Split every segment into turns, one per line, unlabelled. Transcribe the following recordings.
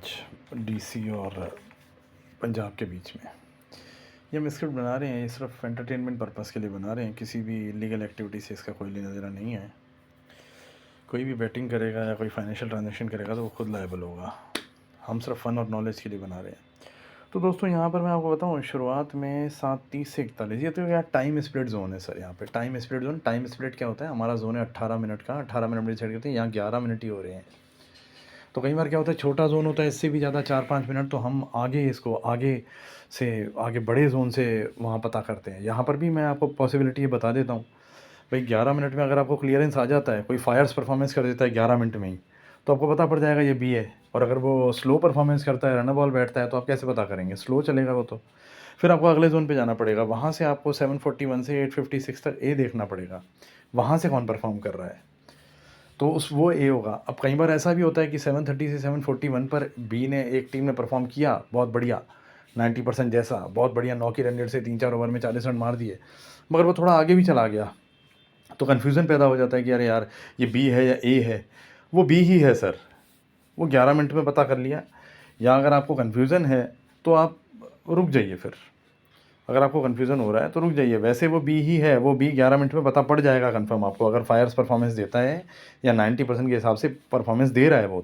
आज डीसी और पंजाब के बीच में ये हम स्क्रिप्ट बना रहे हैं। ये सिर्फ एंटरटेनमेंट पर्पज़ के लिए बना रहे हैं, किसी भी लीगल एक्टिविटी से इसका कोई लेना देना नहीं है। कोई भी बेटिंग करेगा या कोई फाइनेंशियल ट्रांजैक्शन करेगा तो वो खुद लायबल होगा। हम सिर्फ फ़न और नॉलेज के लिए बना रहे हैं। तो दोस्तों यहाँ पर मैं आपको बताऊँ, शुरुआत में 7:30 से 41 ये तो यार टाइम स्प्लिट जोन है सर। यहाँ पे time split zone, time split क्या होता है, हमारा जोन है 18 मिनट का, 18 मिनट में सेट करते हैं, यहाँ 11 मिनट ही हो रहे हैं। तो कई बार क्या होता है, छोटा ज़ोन होता है इससे भी ज़्यादा 4-5 मिनट, तो हम आगे इसको आगे से आगे बड़े ज़ोन से वहाँ पता करते हैं। यहाँ पर भी मैं आपको पॉसिबिलिटी ये बता देता हूँ भाई, 11 मिनट में अगर आपको क्लियरेंस आ जाता है, कोई फायर्स परफॉर्मेंस कर देता है 11 मिनट में ही, तो आपको पता पड़ जाएगा ये बी है। और अगर वो स्लो परफॉर्मेंस करता है, रन बॉल बैठता है, तो आप कैसे पता करेंगे, स्लो चलेगा वो तो। फिर आपको अगले जोन पे जाना पड़ेगा, वहाँ से आपको 741 से 856 तक ए देखना पड़ेगा, वहाँ से कौन परफॉर्म कर रहा है, तो उस वो ए होगा। अब कई बार ऐसा भी होता है कि 730 से 741 पर बी ने, एक टीम ने परफॉर्म किया बहुत बढ़िया 90% जैसा, बहुत बढ़िया 9 की रन रेट से 3-4 ओवर में 40 रन मार दिए, मगर वो थोड़ा आगे भी चला गया, तो कन्फ्यूज़न पैदा हो जाता है कि अरे यार ये बी है या ए है। वो बी ही है सर, वो 11 मिनट में पता कर लिया। या अगर आपको कन्फ्यूज़न है तो आप रुक जाइए, फिर अगर आपको कन्फ्यूज़न हो रहा है तो रुक जाइए, वैसे वो बी ही है, वो बी 11 मिनट में पता पड़ जाएगा कंफर्म आपको, अगर फायर्स परफॉर्मेंस देता है या 90% के हिसाब से परफॉर्मेंस दे रहा है वो,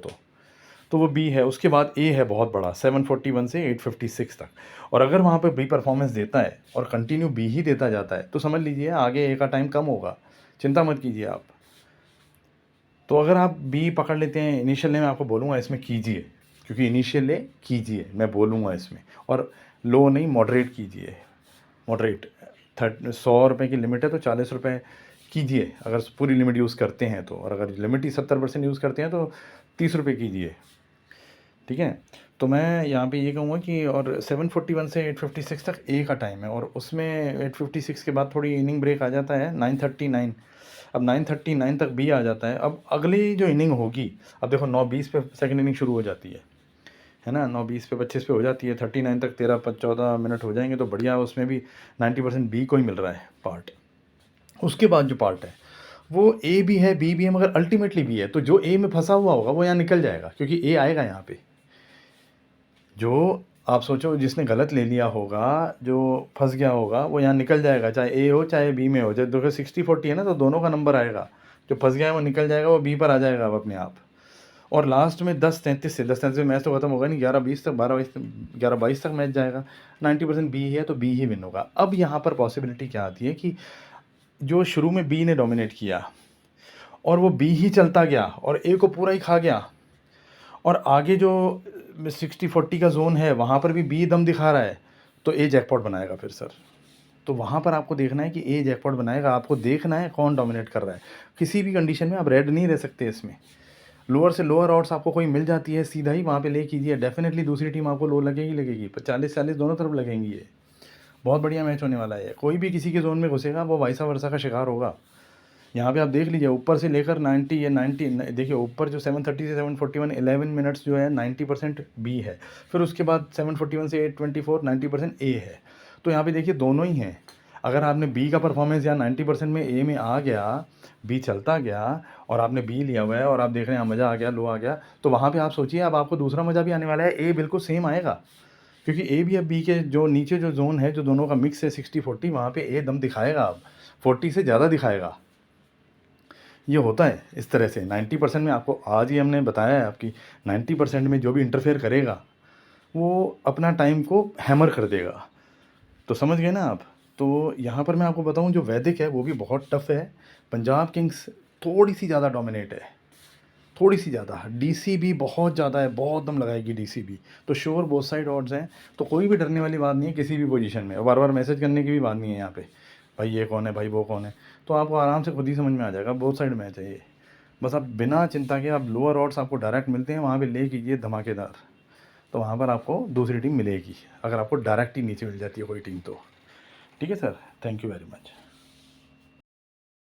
तो वो बी है। उसके बाद ए है बहुत बड़ा 741 से 856 तक, और अगर वहाँ पे बी परफॉर्मेंस देता है और कंटिन्यू बी ही देता जाता है तो समझ लीजिए आगे ए का टाइम कम होगा, चिंता मत कीजिए आप। तो अगर आप बी पकड़ लेते हैं, इनिशियल ले मैं आपको बोलूँगा इसमें कीजिए, क्योंकि इनिशियल ले कीजिए मैं बोलूँगा इसमें, और लो नहीं, मॉडरेट कीजिए, मॉडरेट। 100 रुपये की लिमिट है तो 40 रुपये कीजिए अगर पूरी लिमिट यूज़ करते हैं तो, और अगर लिमिट ही 70% यूज़ करते हैं तो 30 रुपये कीजिए, ठीक है। तो मैं यहाँ पे ये कहूँगा कि, और 741 से 856 तक ए का टाइम है, और उसमें 856 के बाद थोड़ी इनिंग ब्रेक आ जाता है 939। अब 939 तक बी आ जाता है। अब अगली जो इनिंग होगी, अब देखो 9:20 पे सेकंड इनिंग शुरू हो जाती है ना, 9:20 पे 25 पे हो जाती है, 39 तक 13-14 मिनट हो जाएंगे, तो बढ़िया, उसमें भी 90% बी को ही मिल रहा है पार्ट। उसके बाद जो पार्ट है वो ए भी है, बी भी है, मगर अल्टीमेटली बी है। तो जो ए में फंसा हुआ होगा वो यहाँ निकल जाएगा, क्योंकि ए आएगा यहाँ पे। जो आप सोचो जिसने गलत ले लिया होगा, जो फंस गया होगा, वो यहाँ निकल जाएगा, चाहे ए हो चाहे बी में हो। जब देखो 60-40 है ना, तो दोनों का नंबर आएगा, जो फंस गया है वो निकल जाएगा, वो बी पर आ जाएगा अब अपने आप। और लास्ट में 10:33 में मैच तो खत्म होगा नहीं, 11:20 तक 11:22 तक मैच जाएगा। 90% बी है तो बी ही विन होगा। अब यहाँ पर पॉसिबिलिटी क्या आती है कि जो शुरू में बी ने डोमिनेट किया और वो बी ही चलता गया और ए को पूरा ही खा गया, और आगे जो 60-40 का जोन है वहाँ पर भी बी दम दिखा रहा है, तो ए जैकपॉट बनाएगा फिर सर। तो वहाँ पर आपको देखना है कि ए जैकपॉट बनाएगा, आपको देखना है कौन डोमिनेट कर रहा है। किसी भी कंडीशन में आप रेड नहीं रह सकते इसमें। लोअर से लोअर ऑड्स आपको कोई मिल जाती है, सीधा ही वहाँ पे ले कीजिए, डेफिनेटली दूसरी टीम आपको लो लगेगी 40-40 दोनों तरफ लगेंगी। ये बहुत बढ़िया मैच होने वाला है। कोई भी किसी के जोन में घुसेगा वो वाइसा वर्सा का शिकार होगा। यहाँ पे आप देख लीजिए, ऊपर से लेकर 90 या 90 देखिए, ऊपर जो 730 से 741 11 मिनट्स जो है 90% बी है, फिर उसके बाद 741 से 824 90% ए है। तो यहाँ पे देखिए दोनों ही हैं। अगर आपने बी का परफॉर्मेंस या 90% में ए में आ गया, बी चलता गया और आपने बी लिया हुआ है और आप देख रहे हैं मज़ा आ गया, लो आ गया, तो वहाँ पे आप सोचिए अब आपको दूसरा मज़ा भी आने वाला है। ए बिल्कुल सेम आएगा, क्योंकि ए भी अब बी के जो नीचे जो जोन है, जो दोनों का मिक्स है 60-40, वहाँ पे ए दम दिखाएगा, अब 40 से ज़्यादा दिखाएगा। ये होता है इस तरह से। 90% में आपको आज ही हमने बताया है आपकी, 90% में जो भी इंटरफेयर करेगा वो अपना टाइम को हैमर कर देगा। तो समझ गए ना आप। तो यहाँ पर मैं आपको बताऊँ, जो वैदिक है वो भी बहुत टफ है। पंजाब किंग्स थोड़ी सी ज़्यादा डोमिनेट है, थोड़ी सी ज़्यादा। डीसी भी बहुत ज़्यादा है, बहुत दम लगाएगी डीसी भी। तो श्योर बोथ साइड ऑड्स हैं, तो कोई भी डरने वाली बात नहीं है किसी भी पोजीशन में। बार बार मैसेज करने की भी बात नहीं है यहाँ पे, भाई ये कौन है, भाई वो कौन है। तो आपको आराम से खुद ही समझ में आ जाएगा, बोथ साइड मैच है ये। बस आप बिना चिंता के, आप लोअर ऑड्स आपको डायरेक्ट मिलते हैं, वहाँ पे ले कीजिए धमाकेदार, तो वहाँ पर आपको दूसरी टीम मिलेगी, अगर आपको डायरेक्ट ही नीचे मिल जाती है कोई टीम तो। ठीक है sir, thank you very much.